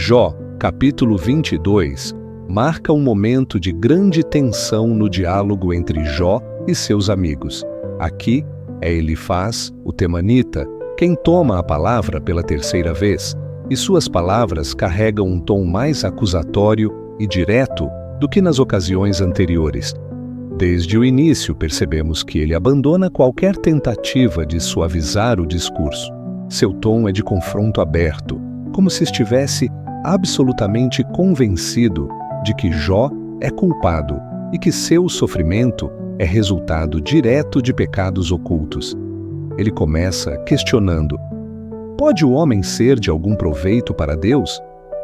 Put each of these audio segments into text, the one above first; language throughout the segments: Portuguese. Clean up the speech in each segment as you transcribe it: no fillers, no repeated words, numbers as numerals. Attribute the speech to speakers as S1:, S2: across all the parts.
S1: Jó, capítulo 22, marca um momento de grande tensão no diálogo entre Jó e seus amigos. Aqui é Elifaz, o temanita, quem toma a palavra pela terceira vez, e suas palavras carregam um tom mais acusatório e direto do que nas ocasiões anteriores. Desde o início percebemos que ele abandona qualquer tentativa de suavizar o discurso. Seu tom é de confronto aberto, como se estivesse absolutamente convencido de que Jó é culpado e que seu sofrimento é resultado direto de pecados ocultos. Ele começa questionando: pode o homem ser de algum proveito para Deus?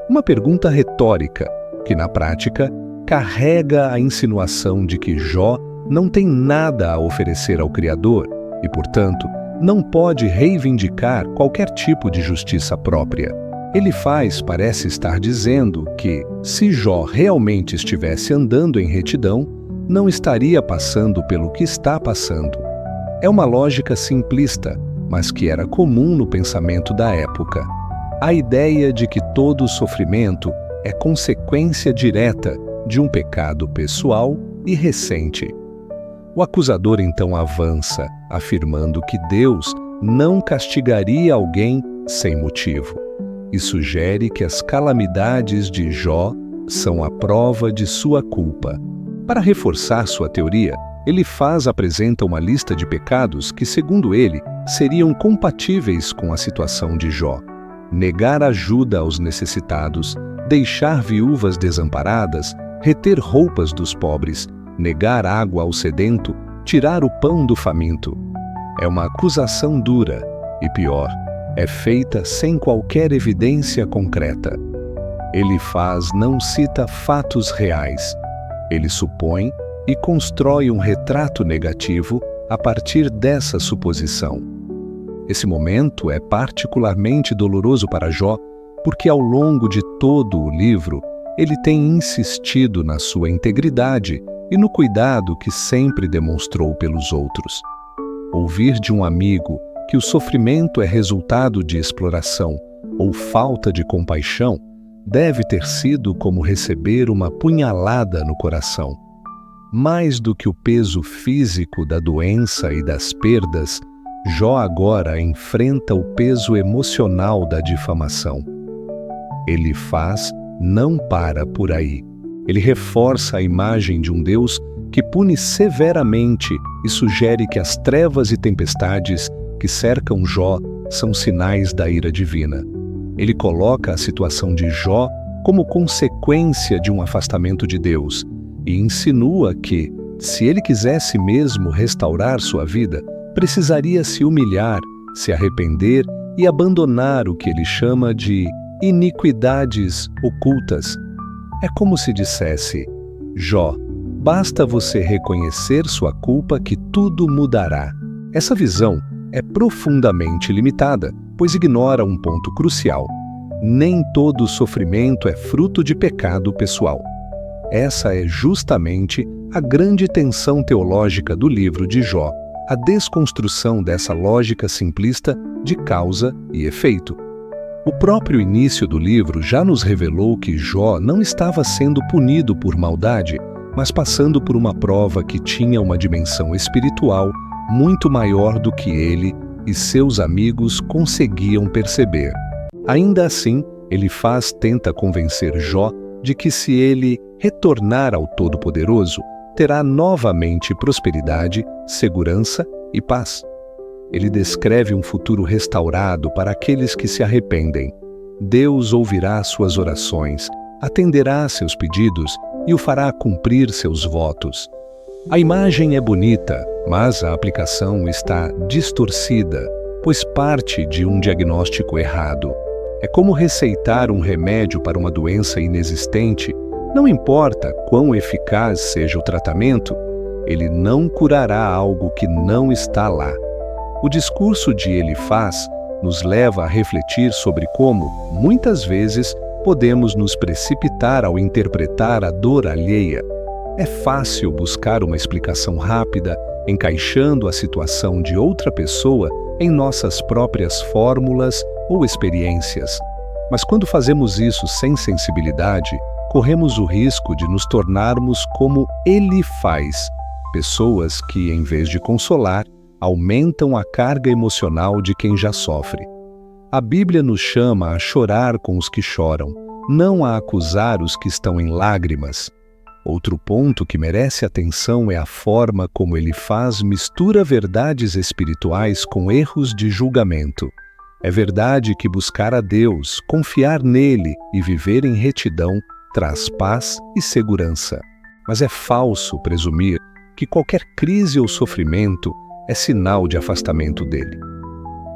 S1: Uma pergunta retórica que, na prática, carrega a insinuação de que Jó não tem nada a oferecer ao Criador e, portanto, não pode reivindicar qualquer tipo de justiça própria. Elifaz parece estar dizendo que, se Jó realmente estivesse andando em retidão, não estaria passando pelo que está passando. É uma lógica simplista, mas que era comum no pensamento da época. A ideia de que todo sofrimento é consequência direta de um pecado pessoal e recente. O acusador então avança, afirmando que Deus não castigaria alguém sem motivo, e sugere que as calamidades de Jó são a prova de sua culpa. Para reforçar sua teoria, Elifaz apresenta uma lista de pecados que, segundo ele, seriam compatíveis com a situação de Jó: negar ajuda aos necessitados, deixar viúvas desamparadas, reter roupas dos pobres, negar água ao sedento, tirar o pão do faminto. É uma acusação dura e, pior, é feita sem qualquer evidência concreta. Elifaz não cita fatos reais. Ele supõe e constrói um retrato negativo a partir dessa suposição. Esse momento é particularmente doloroso para Jó, porque ao longo de todo o livro, ele tem insistido na sua integridade e no cuidado que sempre demonstrou pelos outros. Ouvir de um amigo que o sofrimento é resultado de exploração ou falta de compaixão deve ter sido como receber uma punhalada no coração. Mais do que o peso físico da doença e das perdas, Jó agora enfrenta o peso emocional da difamação. Elifaz não para por aí. Ele reforça a imagem de um Deus que pune severamente e sugere que as trevas e tempestades que cercam Jó são sinais da ira divina. Ele coloca a situação de Jó como consequência de um afastamento de Deus e insinua que, se ele quisesse mesmo restaurar sua vida, precisaria se humilhar, se arrepender e abandonar o que ele chama de iniquidades ocultas. É como se dissesse: Jó, basta você reconhecer sua culpa que tudo mudará. Essa visão é profundamente limitada, pois ignora um ponto crucial. Nem todo sofrimento é fruto de pecado pessoal. Essa é justamente a grande tensão teológica do livro de Jó, a desconstrução dessa lógica simplista de causa e efeito. O próprio início do livro já nos revelou que Jó não estava sendo punido por maldade, mas passando por uma prova que tinha uma dimensão espiritual muito maior do que ele e seus amigos conseguiam perceber. Ainda assim, Elifaz tenta convencer Jó de que, se ele retornar ao Todo-Poderoso, terá novamente prosperidade, segurança e paz. Ele descreve um futuro restaurado para aqueles que se arrependem. Deus ouvirá suas orações, atenderá seus pedidos e o fará cumprir seus votos. A imagem é bonita, mas a aplicação está distorcida, pois parte de um diagnóstico errado. É como receitar um remédio para uma doença inexistente. Não importa quão eficaz seja o tratamento, ele não curará algo que não está lá. O discurso de Elifaz nos leva a refletir sobre como, muitas vezes, podemos nos precipitar ao interpretar a dor alheia. É fácil buscar uma explicação rápida, encaixando a situação de outra pessoa em nossas próprias fórmulas ou experiências. Mas quando fazemos isso sem sensibilidade, corremos o risco de nos tornarmos como ele faz, pessoas que, em vez de consolar, aumentam a carga emocional de quem já sofre. A Bíblia nos chama a chorar com os que choram, não a acusar os que estão em lágrimas. Outro ponto que merece atenção é a forma como Elifaz mistura verdades espirituais com erros de julgamento. É verdade que buscar a Deus, confiar nele e viver em retidão traz paz e segurança. Mas é falso presumir que qualquer crise ou sofrimento é sinal de afastamento dele.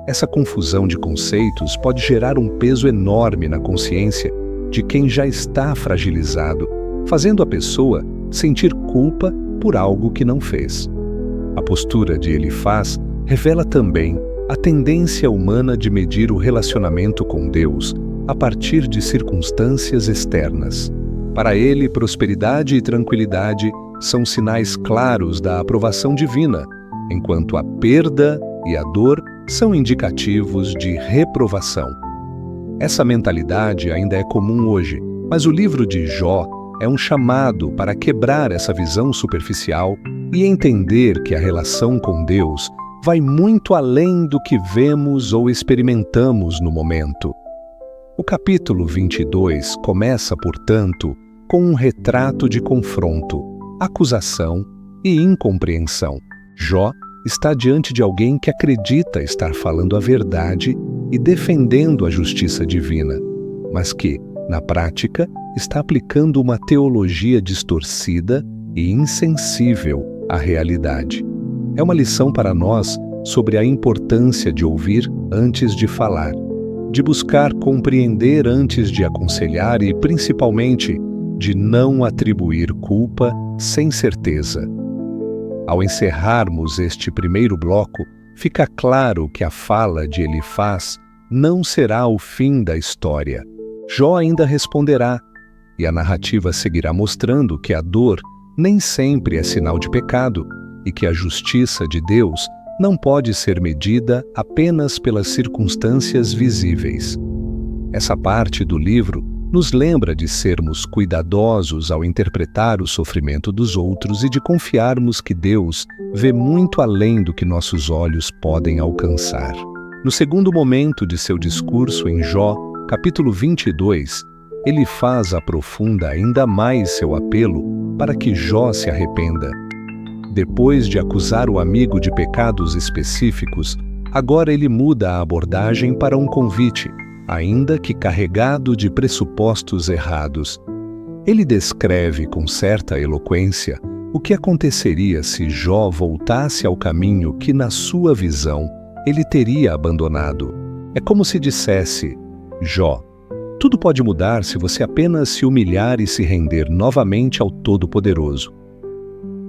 S1: Essa confusão de conceitos pode gerar um peso enorme na consciência de quem já está fragilizado, fazendo a pessoa sentir culpa por algo que não fez. A postura de Elifaz revela também a tendência humana de medir o relacionamento com Deus a partir de circunstâncias externas. Para ele, prosperidade e tranquilidade são sinais claros da aprovação divina, enquanto a perda e a dor são indicativos de reprovação. Essa mentalidade ainda é comum hoje, mas o livro de Jó é um chamado para quebrar essa visão superficial e entender que a relação com Deus vai muito além do que vemos ou experimentamos no momento. O capítulo 22 começa, portanto, com um retrato de confronto, acusação e incompreensão. Jó está diante de alguém que acredita estar falando a verdade e defendendo a justiça divina, mas que, na prática, está aplicando uma teologia distorcida e insensível à realidade. É uma lição para nós sobre a importância de ouvir antes de falar, de buscar compreender antes de aconselhar e, principalmente, de não atribuir culpa sem certeza. Ao encerrarmos este primeiro bloco, fica claro que a fala de Elifaz não será o fim da história. Jó ainda responderá, e a narrativa seguirá mostrando que a dor nem sempre é sinal de pecado e que a justiça de Deus não pode ser medida apenas pelas circunstâncias visíveis. Essa parte do livro nos lembra de sermos cuidadosos ao interpretar o sofrimento dos outros e de confiarmos que Deus vê muito além do que nossos olhos podem alcançar. No segundo momento de seu discurso em Jó, capítulo 22, Elifaz aprofunda ainda mais seu apelo para que Jó se arrependa. Depois de acusar o amigo de pecados específicos, agora ele muda a abordagem para um convite, ainda que carregado de pressupostos errados. Ele descreve com certa eloquência o que aconteceria se Jó voltasse ao caminho que, na sua visão, ele teria abandonado. É como se dissesse: Jó, tudo pode mudar se você apenas se humilhar e se render novamente ao Todo-Poderoso.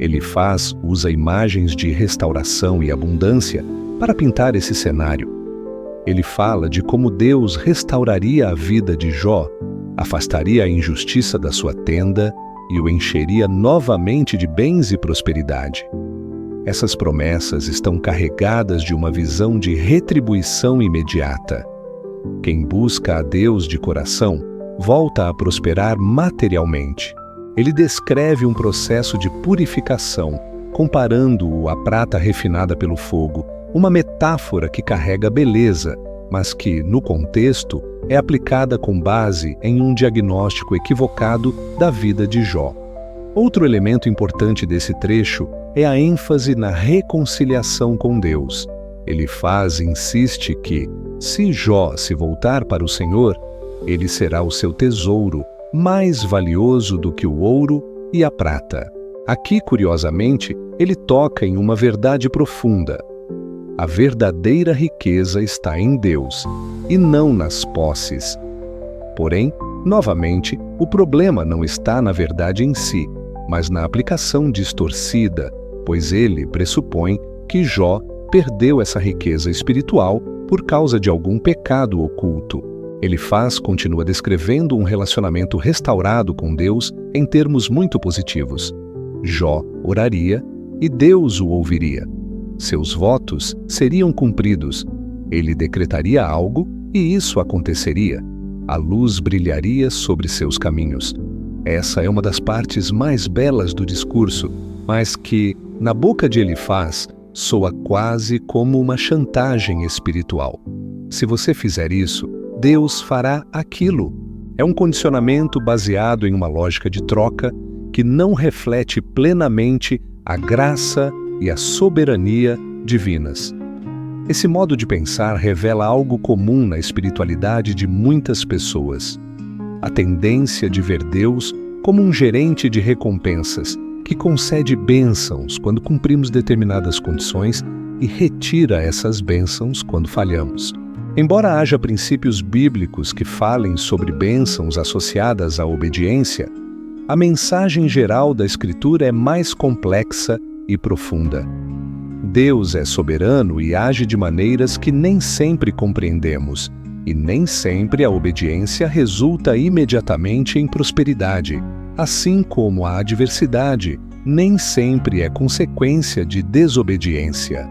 S1: Elifaz usa imagens de restauração e abundância para pintar esse cenário. Ele fala de como Deus restauraria a vida de Jó, afastaria a injustiça da sua tenda e o encheria novamente de bens e prosperidade. Essas promessas estão carregadas de uma visão de retribuição imediata. Quem busca a Deus de coração volta a prosperar materialmente. Ele descreve um processo de purificação, comparando-o à prata refinada pelo fogo, uma metáfora que carrega beleza, mas que, no contexto, é aplicada com base em um diagnóstico equivocado da vida de Jó. Outro elemento importante desse trecho é a ênfase na reconciliação com Deus. Elifaz insiste que, se Jó se voltar para o Senhor, ele será o seu tesouro, mais valioso do que o ouro e a prata. Aqui, curiosamente, ele toca em uma verdade profunda. A verdadeira riqueza está em Deus, e não nas posses. Porém, novamente, o problema não está na verdade em si, mas na aplicação distorcida, pois ele pressupõe que Jó perdeu essa riqueza espiritual por causa de algum pecado oculto. Elifaz continua descrevendo um relacionamento restaurado com Deus em termos muito positivos. Jó oraria e Deus o ouviria. Seus votos seriam cumpridos. Ele decretaria algo e isso aconteceria. a luz brilharia sobre seus caminhos. Essa é uma das partes mais belas do discurso, mas que, na boca de Elifaz, soa quase como uma chantagem espiritual. Se você fizer isso, Deus fará aquilo. É um condicionamento baseado em uma lógica de troca que não reflete plenamente a graça e a soberania divinas. Esse modo de pensar revela algo comum na espiritualidade de muitas pessoas: a tendência de ver Deus como um gerente de recompensas que concede bênçãos quando cumprimos determinadas condições e retira essas bênçãos quando falhamos. Embora haja princípios bíblicos que falem sobre bênçãos associadas à obediência, a mensagem geral da Escritura é mais complexa e profunda. Deus é soberano e age de maneiras que nem sempre compreendemos, e nem sempre a obediência resulta imediatamente em prosperidade, assim como a adversidade nem sempre é consequência de desobediência.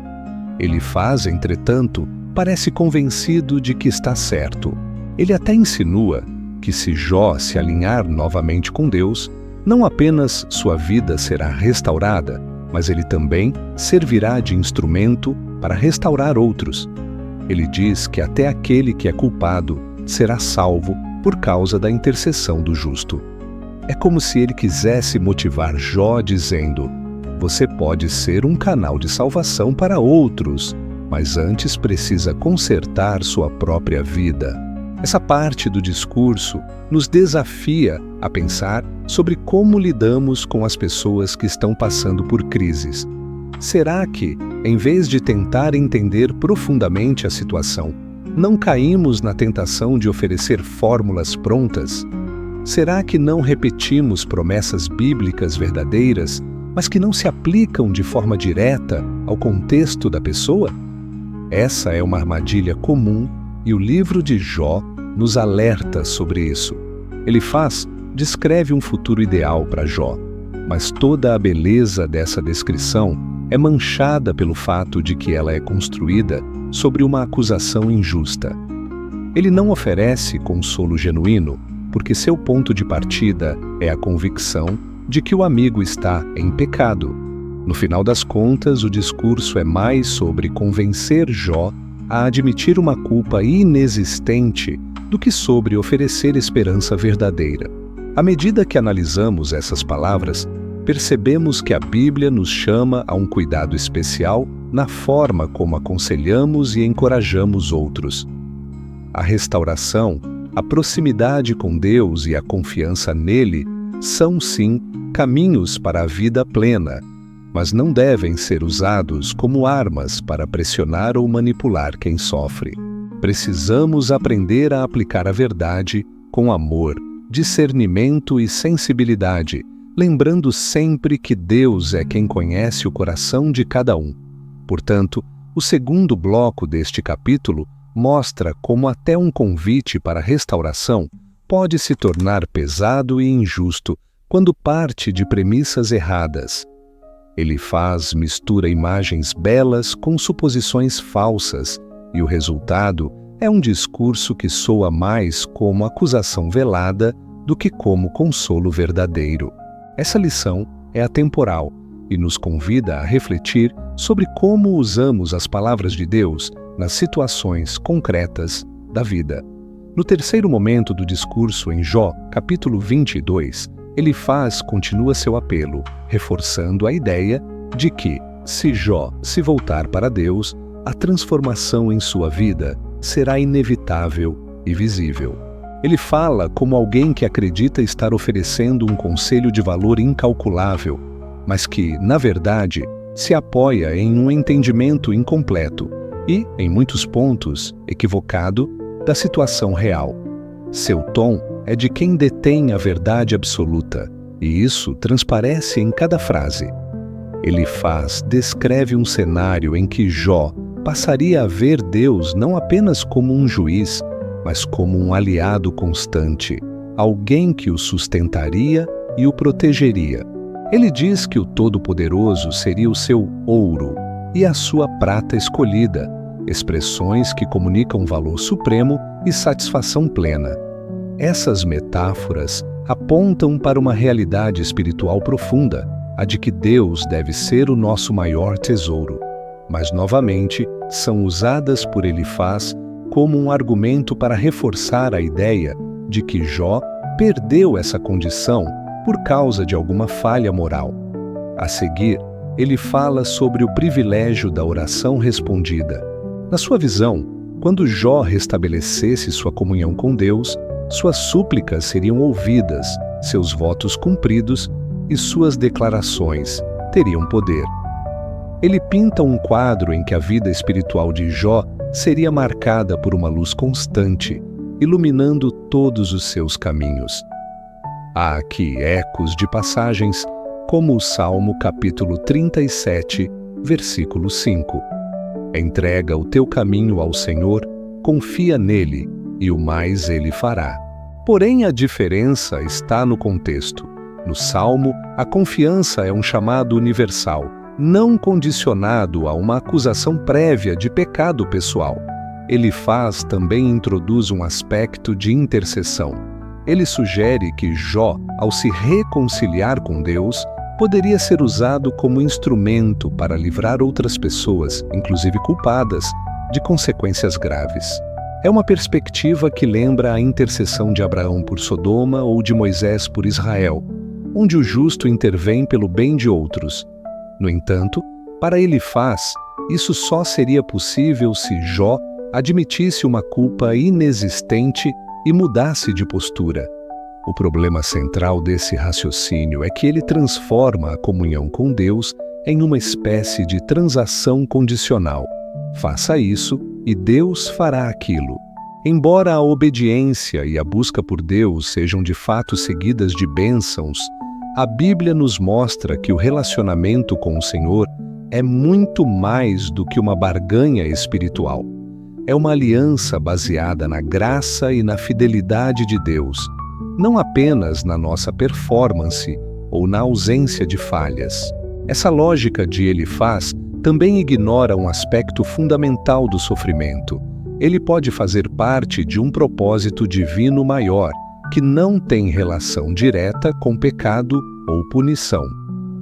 S1: Elifaz, entretanto, parece convencido de que está certo. Ele até insinua que se Jó se alinhar novamente com Deus, não apenas sua vida será restaurada, mas ele também servirá de instrumento para restaurar outros. Ele diz que até aquele que é culpado será salvo por causa da intercessão do justo. É como se ele quisesse motivar Jó dizendo: você pode ser um canal de salvação para outros, mas antes precisa consertar sua própria vida. Essa parte do discurso nos desafia a pensar sobre como lidamos com as pessoas que estão passando por crises. Será que, em vez de tentar entender profundamente a situação, não caímos na tentação de oferecer fórmulas prontas? Será que não repetimos promessas bíblicas verdadeiras, mas que não se aplicam de forma direta ao contexto da pessoa? Essa é uma armadilha comum e o livro de Jó nos alerta sobre isso. Elifaz descreve um futuro ideal para Jó, mas toda a beleza dessa descrição é manchada pelo fato de que ela é construída sobre uma acusação injusta. Ele não oferece consolo genuíno, porque seu ponto de partida é a convicção de que o amigo está em pecado. No final das contas, o discurso é mais sobre convencer Jó a admitir uma culpa inexistente do que sobre oferecer esperança verdadeira. À medida que analisamos essas palavras, percebemos que a Bíblia nos chama a um cuidado especial na forma como aconselhamos e encorajamos outros. A restauração, a proximidade com Deus e a confiança nele são, sim, caminhos para a vida plena, mas não devem ser usados como armas para pressionar ou manipular quem sofre. Precisamos aprender a aplicar a verdade com amor, discernimento e sensibilidade, lembrando sempre que Deus é quem conhece o coração de cada um. Portanto, o segundo bloco deste capítulo mostra como até um convite para a restauração pode se tornar pesado e injusto quando parte de premissas erradas. Elifaz mistura imagens belas com suposições falsas, e o resultado é um discurso que soa mais como acusação velada do que como consolo verdadeiro. Essa lição é atemporal e nos convida a refletir sobre como usamos as palavras de Deus nas situações concretas da vida. No terceiro momento do discurso em Jó, capítulo 22, Elifaz continua seu apelo, reforçando a ideia de que, se Jó se voltar para Deus, a transformação em sua vida será inevitável e visível. Ele fala como alguém que acredita estar oferecendo um conselho de valor incalculável, mas que, na verdade, se apoia em um entendimento incompleto e, em muitos pontos, equivocado da situação real. Seu tom é de quem detém a verdade absoluta, e isso transparece em cada frase. Elifaz descreve um cenário em que Jó passaria a ver Deus não apenas como um juiz, mas como um aliado constante, alguém que o sustentaria e o protegeria. Ele diz que o Todo-Poderoso seria o seu ouro e a sua prata escolhida, expressões que comunicam valor supremo e satisfação plena. Essas metáforas apontam para uma realidade espiritual profunda, a de que Deus deve ser o nosso maior tesouro. Mas, novamente, são usadas por Elifaz como um argumento para reforçar a ideia de que Jó perdeu essa condição por causa de alguma falha moral. A seguir, ele fala sobre o privilégio da oração respondida. Na sua visão, quando Jó restabelecesse sua comunhão com Deus, suas súplicas seriam ouvidas, seus votos cumpridos e suas declarações teriam poder. Ele pinta um quadro em que a vida espiritual de Jó seria marcada por uma luz constante, iluminando todos os seus caminhos. Há aqui ecos de passagens como o Salmo capítulo 37, versículo 5. Entrega o teu caminho ao Senhor, confia nele, e o mais ele fará. Porém, a diferença está no contexto. No Salmo, a confiança é um chamado universal, não condicionado a uma acusação prévia de pecado pessoal. Elifaz também introduz um aspecto de intercessão. Ele sugere que Jó, ao se reconciliar com Deus, poderia ser usado como instrumento para livrar outras pessoas, inclusive culpadas, de consequências graves. É uma perspectiva que lembra a intercessão de Abraão por Sodoma ou de Moisés por Israel, onde o justo intervém pelo bem de outros. No entanto, para Elifaz, isso só seria possível se Jó admitisse uma culpa inexistente e mudasse de postura. O problema central desse raciocínio é que ele transforma a comunhão com Deus em uma espécie de transação condicional. Faça isso e Deus fará aquilo. Embora a obediência e a busca por Deus sejam de fato seguidas de bênçãos, a Bíblia nos mostra que o relacionamento com o Senhor é muito mais do que uma barganha espiritual. É uma aliança baseada na graça e na fidelidade de Deus, não apenas na nossa performance ou na ausência de falhas. Essa lógica de Elifaz também ignora um aspecto fundamental do sofrimento. Ele pode fazer parte de um propósito divino maior, que não tem relação direta com pecado ou punição.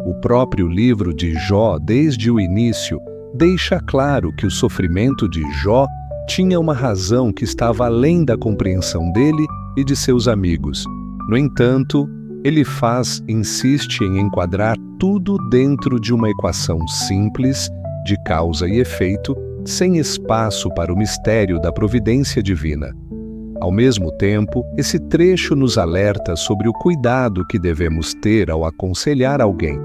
S1: O próprio livro de Jó, desde o início, deixa claro que o sofrimento de Jó tinha uma razão que estava além da compreensão dele e de seus amigos. No entanto, Elifaz insiste em enquadrar tudo dentro de uma equação simples, de causa e efeito, sem espaço para o mistério da providência divina. Ao mesmo tempo, esse trecho nos alerta sobre o cuidado que devemos ter ao aconselhar alguém.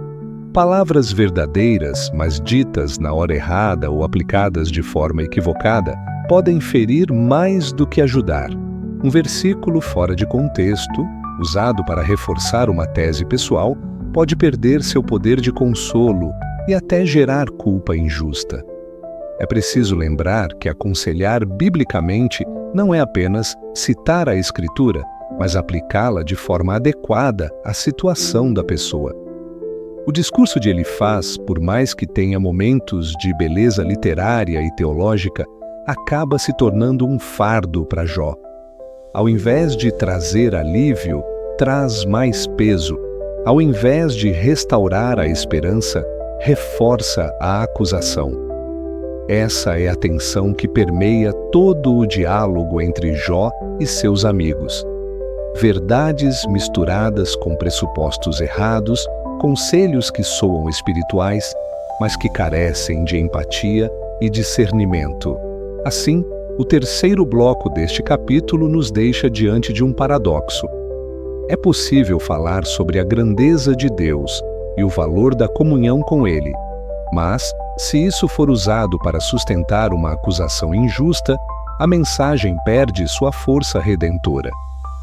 S1: Palavras verdadeiras, mas ditas na hora errada ou aplicadas de forma equivocada, podem ferir mais do que ajudar. Um versículo fora de contexto, usado para reforçar uma tese pessoal, pode perder seu poder de consolo e até gerar culpa injusta. É preciso lembrar que aconselhar biblicamente não é apenas citar a Escritura, mas aplicá-la de forma adequada à situação da pessoa. O discurso de Elifaz, por mais que tenha momentos de beleza literária e teológica, acaba se tornando um fardo para Jó. Ao invés de trazer alívio, traz mais peso. Ao invés de restaurar a esperança, reforça a acusação. Essa é a tensão que permeia todo o diálogo entre Jó e seus amigos. Verdades misturadas com pressupostos errados, conselhos que soam espirituais, mas que carecem de empatia e discernimento. Assim, o terceiro bloco deste capítulo nos deixa diante de um paradoxo. É possível falar sobre a grandeza de Deus e o valor da comunhão com Ele, mas, se isso for usado para sustentar uma acusação injusta, a mensagem perde sua força redentora.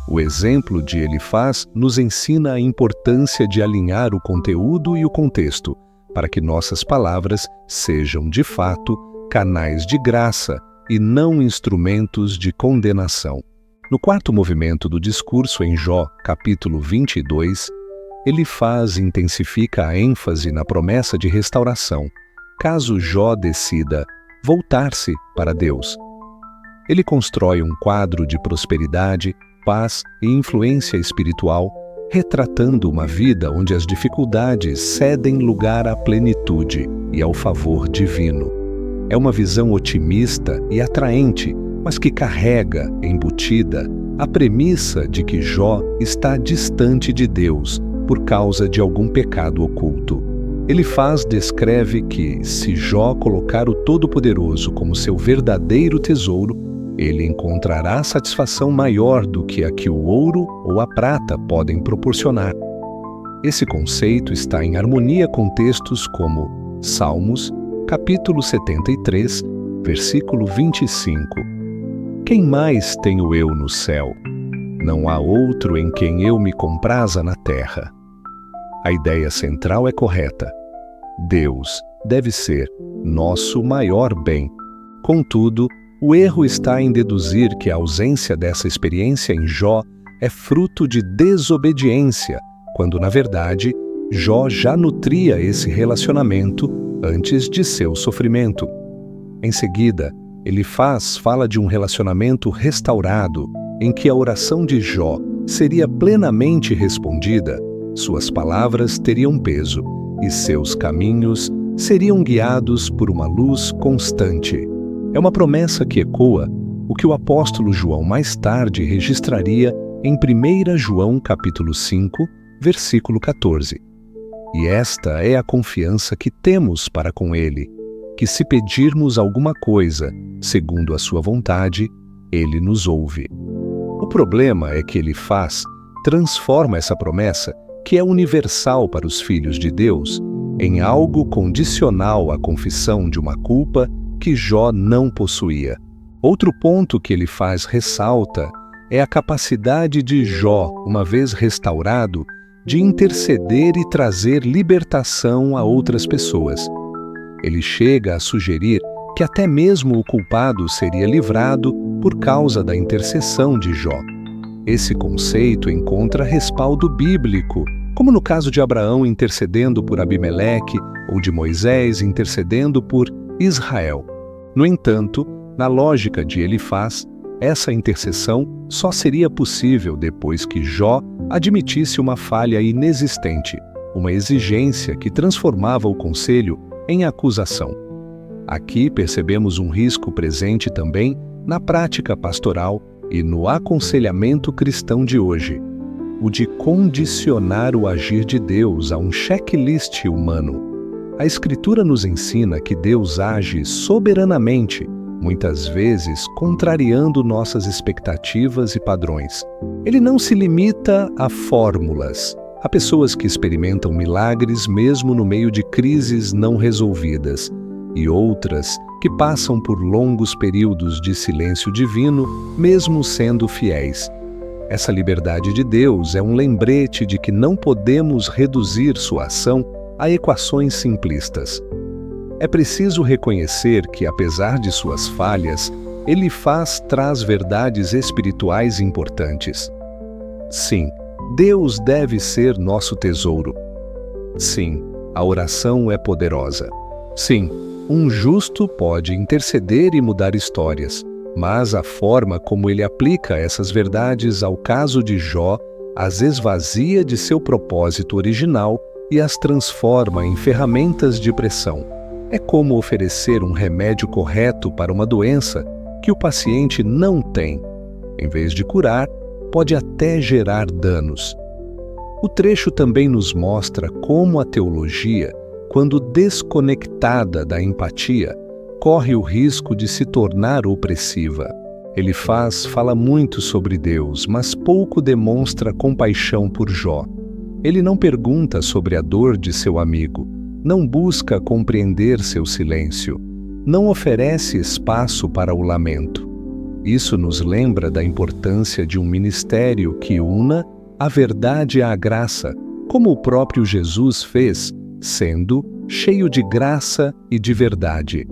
S1: O exemplo de Elifaz nos ensina a importância de alinhar o conteúdo e o contexto, para que nossas palavras sejam, de fato, canais de graça e não instrumentos de condenação. No quarto movimento do discurso em Jó, capítulo 22, Elifaz intensifica a ênfase na promessa de restauração, caso Jó decida voltar-se para Deus. Ele constrói um quadro de prosperidade, paz e influência espiritual, retratando uma vida onde as dificuldades cedem lugar à plenitude e ao favor divino. É uma visão otimista e atraente, mas que carrega, embutida, a premissa de que Jó está distante de Deus por causa de algum pecado oculto. Elifaz descreve que, se Jó colocar o Todo-Poderoso como seu verdadeiro tesouro, ele encontrará satisfação maior do que a que o ouro ou a prata podem proporcionar. Esse conceito está em harmonia com textos como Salmos, capítulo 73, versículo 25. Quem mais tenho eu no céu? Não há outro em quem eu me compraza na terra. A ideia central é correta. Deus deve ser nosso maior bem. Contudo, o erro está em deduzir que a ausência dessa experiência em Jó é fruto de desobediência, quando, na verdade, Jó já nutria esse relacionamento antes de seu sofrimento. Em seguida, Elifaz fala de um relacionamento restaurado, em que a oração de Jó seria plenamente respondida, suas palavras teriam peso e seus caminhos seriam guiados por uma luz constante. É uma promessa que ecoa o que o apóstolo João mais tarde registraria em 1 João capítulo 5, versículo 14. E esta é a confiança que temos para com ele, que se pedirmos alguma coisa, segundo a sua vontade, ele nos ouve. O problema é que Elifaz transforma essa promessa, que é universal para os filhos de Deus, em algo condicional à confissão de uma culpa que Jó não possuía. Outro ponto que Elifaz ressalta é a capacidade de Jó, uma vez restaurado, de interceder e trazer libertação a outras pessoas. Ele chega a sugerir que até mesmo o culpado seria livrado por causa da intercessão de Jó. Esse conceito encontra respaldo bíblico, como no caso de Abraão intercedendo por Abimeleque ou de Moisés intercedendo por Israel. No entanto, na lógica de Elifaz, essa intercessão só seria possível depois que Jó admitisse uma falha inexistente, uma exigência que transformava o conselho em acusação. Aqui percebemos um risco presente também na prática pastoral e no aconselhamento cristão de hoje, o de condicionar o agir de Deus a um checklist humano. A Escritura nos ensina que Deus age soberanamente, muitas vezes contrariando nossas expectativas e padrões. Ele não se limita a fórmulas. Há pessoas que experimentam milagres mesmo no meio de crises não resolvidas, e outras que passam por longos períodos de silêncio divino, mesmo sendo fiéis. Essa liberdade de Deus é um lembrete de que não podemos reduzir sua ação a equações simplistas. É preciso reconhecer que, apesar de suas falhas, Elifaz traz verdades espirituais importantes. Sim, Deus deve ser nosso tesouro. Sim, a oração é poderosa. Sim, um justo pode interceder e mudar histórias, mas a forma como ele aplica essas verdades ao caso de Jó as esvazia de seu propósito original e as transforma em ferramentas de pressão. É como oferecer um remédio correto para uma doença que o paciente não tem. Em vez de curar, pode até gerar danos. O trecho também nos mostra como a teologia, quando desconectada da empatia, corre o risco de se tornar opressiva. Elifaz fala muito sobre Deus, mas pouco demonstra compaixão por Jó. Ele não pergunta sobre a dor de seu amigo, não busca compreender seu silêncio, não oferece espaço para o lamento. Isso nos lembra da importância de um ministério que una a verdade à graça, como o próprio Jesus fez, sendo cheio de graça e de verdade.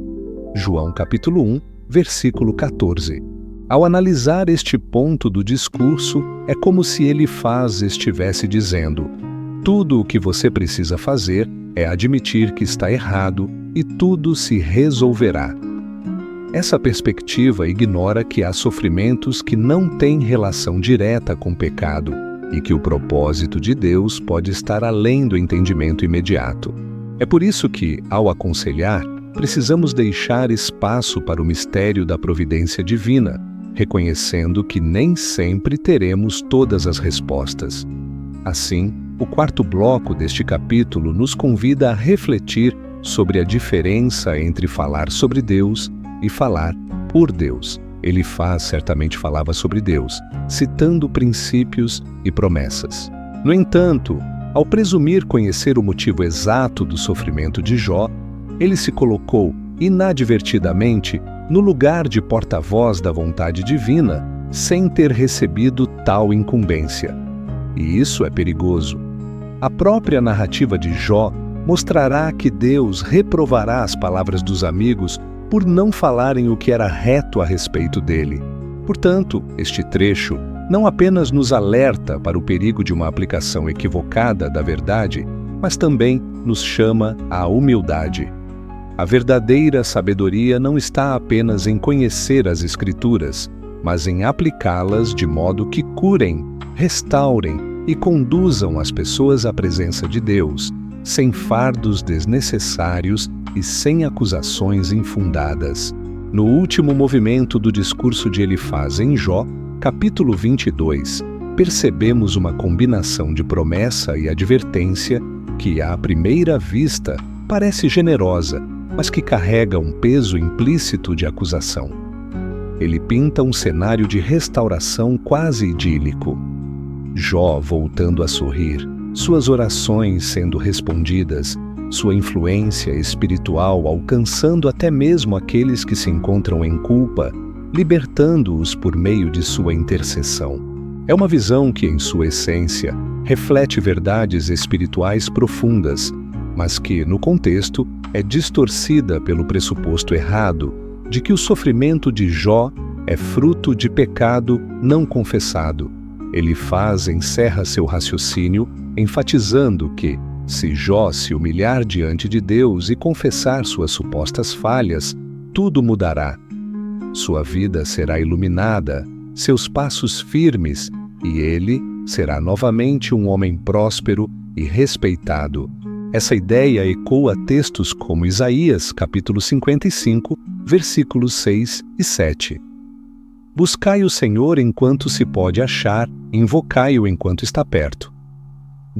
S1: João capítulo 1, versículo 14. Ao analisar este ponto do discurso, é como se Elifaz estivesse dizendo: tudo o que você precisa fazer é admitir que está errado e tudo se resolverá. Essa perspectiva ignora que há sofrimentos que não têm relação direta com o pecado e que o propósito de Deus pode estar além do entendimento imediato. É por isso que, ao aconselhar, precisamos deixar espaço para o mistério da providência divina, reconhecendo que nem sempre teremos todas as respostas. Assim, o quarto bloco deste capítulo nos convida a refletir sobre a diferença entre falar sobre Deus e falar por Deus. Elifaz certamente falava sobre Deus, citando princípios e promessas. No entanto, ao presumir conhecer o motivo exato do sofrimento de Jó, ele se colocou inadvertidamente no lugar de porta-voz da vontade divina, sem ter recebido tal incumbência. E isso é perigoso. A própria narrativa de Jó mostrará que Deus reprovará as palavras dos amigos por não falarem o que era reto a respeito dele. Portanto, este trecho não apenas nos alerta para o perigo de uma aplicação equivocada da verdade, mas também nos chama à humildade. A verdadeira sabedoria não está apenas em conhecer as Escrituras, mas em aplicá-las de modo que curem, restaurem e conduzam as pessoas à presença de Deus, sem fardos desnecessários e sem acusações infundadas. No último movimento do discurso de Elifaz em Jó, capítulo 22, percebemos uma combinação de promessa e advertência que, à primeira vista, parece generosa, mas que carrega um peso implícito de acusação. Ele pinta um cenário de restauração quase idílico. Jó voltando a sorrir, suas orações sendo respondidas, sua influência espiritual alcançando até mesmo aqueles que se encontram em culpa, libertando-os por meio de sua intercessão. É uma visão que, em sua essência, reflete verdades espirituais profundas, mas que, no contexto, é distorcida pelo pressuposto errado de que o sofrimento de Jó é fruto de pecado não confessado. Elifaz encerra seu raciocínio enfatizando que, se Jó se humilhar diante de Deus e confessar suas supostas falhas, tudo mudará. Sua vida será iluminada, seus passos firmes, e ele será novamente um homem próspero e respeitado. Essa ideia ecoa textos como Isaías, capítulo 55, versículos 6 e 7. Buscai o Senhor enquanto se pode achar, invocai-o enquanto está perto.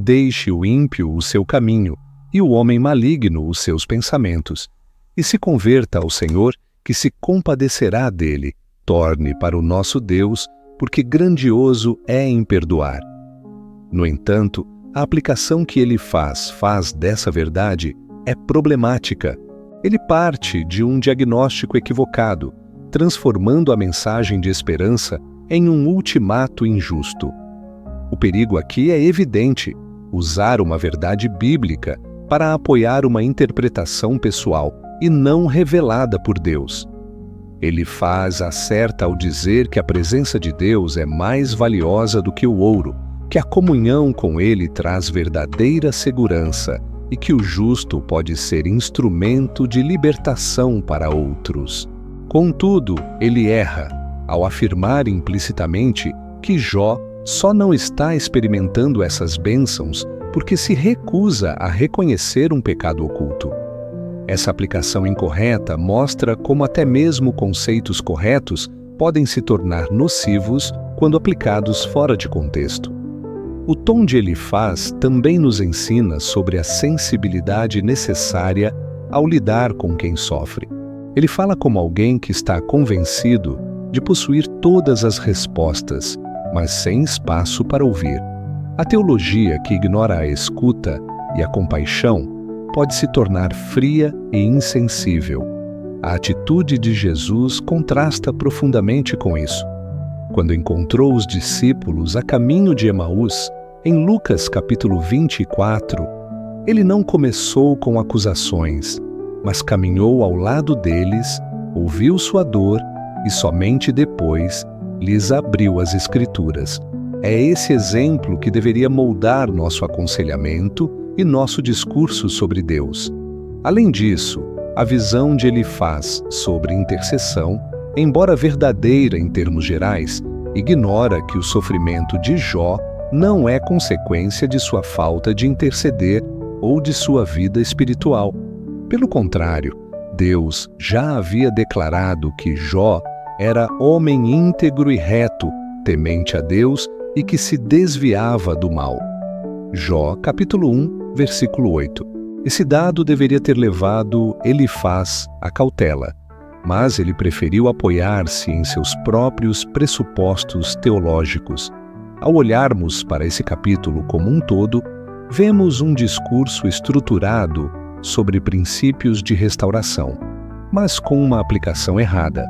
S1: Deixe o ímpio o seu caminho, e o homem maligno os seus pensamentos, e se converta ao Senhor, que se compadecerá dele. Torne para o nosso Deus, porque grandioso é em perdoar. No entanto, a aplicação que ele faz dessa verdade é problemática. Ele parte de um diagnóstico equivocado, transformando a mensagem de esperança em um ultimato injusto. O perigo aqui é evidente: usar uma verdade bíblica para apoiar uma interpretação pessoal e não revelada por Deus. Elifaz acerta ao dizer que a presença de Deus é mais valiosa do que o ouro, que a comunhão com Ele traz verdadeira segurança e que o justo pode ser instrumento de libertação para outros. Contudo, ele erra ao afirmar implicitamente que Jó só não está experimentando essas bênçãos porque se recusa a reconhecer um pecado oculto. Essa aplicação incorreta mostra como até mesmo conceitos corretos podem se tornar nocivos quando aplicados fora de contexto. O tom de Elifaz também nos ensina sobre a sensibilidade necessária ao lidar com quem sofre. Ele fala como alguém que está convencido de possuir todas as respostas, mas sem espaço para ouvir. A teologia que ignora a escuta e a compaixão pode se tornar fria e insensível. A atitude de Jesus contrasta profundamente com isso. Quando encontrou os discípulos a caminho de Emaús, em Lucas capítulo 24, ele não começou com acusações, mas caminhou ao lado deles, ouviu sua dor e somente depois lhes abriu as Escrituras. É esse exemplo que deveria moldar nosso aconselhamento e nosso discurso sobre Deus. Além disso, A visão de Elifaz sobre intercessão, embora verdadeira em termos gerais, ignora que o sofrimento de Jó não é consequência de sua falta de interceder ou de sua vida espiritual. Pelo contrário, Deus já havia declarado que Jó era homem íntegro e reto, temente a Deus e que se desviava do mal. Jó, capítulo 1, versículo 8. Esse dado deveria ter levado Elifaz à cautela, mas ele preferiu apoiar-se em seus próprios pressupostos teológicos. Ao olharmos para esse capítulo como um todo, vemos um discurso estruturado sobre princípios de restauração, mas com uma aplicação errada.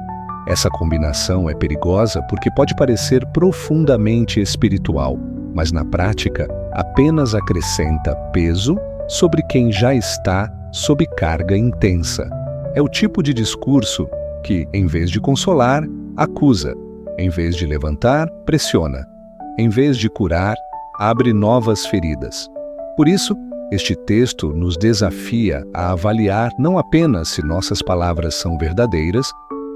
S1: Essa combinação é perigosa porque pode parecer profundamente espiritual, mas na prática apenas acrescenta peso sobre quem já está sob carga intensa. É o tipo de discurso que, em vez de consolar, acusa, em vez de levantar, pressiona, em vez de curar, abre novas feridas. Por isso, este texto nos desafia a avaliar não apenas se nossas palavras são verdadeiras,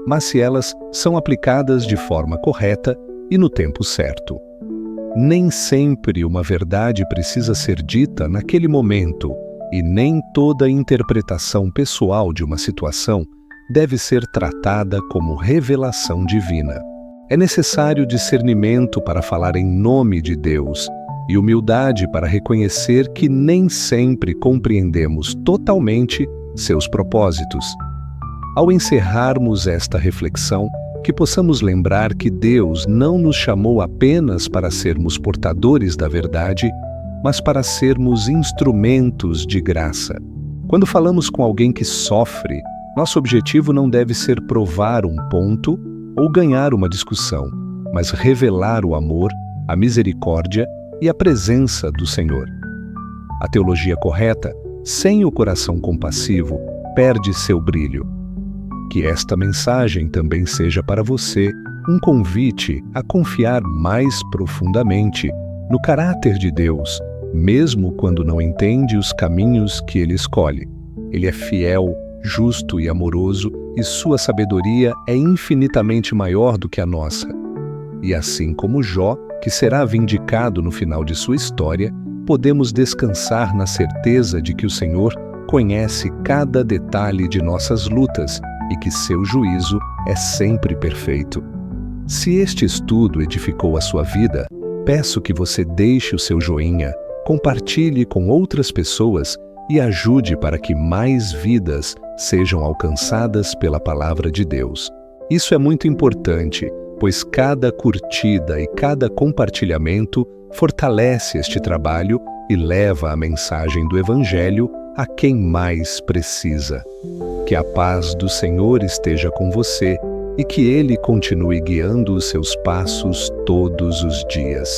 S1: mas se elas são aplicadas de forma correta e no tempo certo. Nem sempre uma verdade precisa ser dita naquele momento, e nem toda interpretação pessoal de uma situação deve ser tratada como revelação divina. É necessário discernimento para falar em nome de Deus e humildade para reconhecer que nem sempre compreendemos totalmente seus propósitos. Ao encerrarmos esta reflexão, que possamos lembrar que Deus não nos chamou apenas para sermos portadores da verdade, mas para sermos instrumentos de graça. Quando falamos com alguém que sofre, nosso objetivo não deve ser provar um ponto ou ganhar uma discussão, mas revelar o amor, a misericórdia e a presença do Senhor. A teologia correta, sem o coração compassivo, perde seu brilho. Que esta mensagem também seja para você um convite a confiar mais profundamente no caráter de Deus, mesmo quando não entende os caminhos que Ele escolhe. Ele é fiel, justo e amoroso, e sua sabedoria é infinitamente maior do que a nossa. E assim como Jó, que será vindicado no final de sua história, podemos descansar na certeza de que o Senhor conhece cada detalhe de nossas lutas e que seu juízo é sempre perfeito. Se este estudo edificou a sua vida, peço que você deixe o seu joinha, compartilhe com outras pessoas e ajude para que mais vidas sejam alcançadas pela palavra de Deus. Isso é muito importante, pois cada curtida e cada compartilhamento fortalece este trabalho e leva a mensagem do Evangelho a quem mais precisa. Que a paz do Senhor esteja com você e que Ele continue guiando os seus passos todos os dias.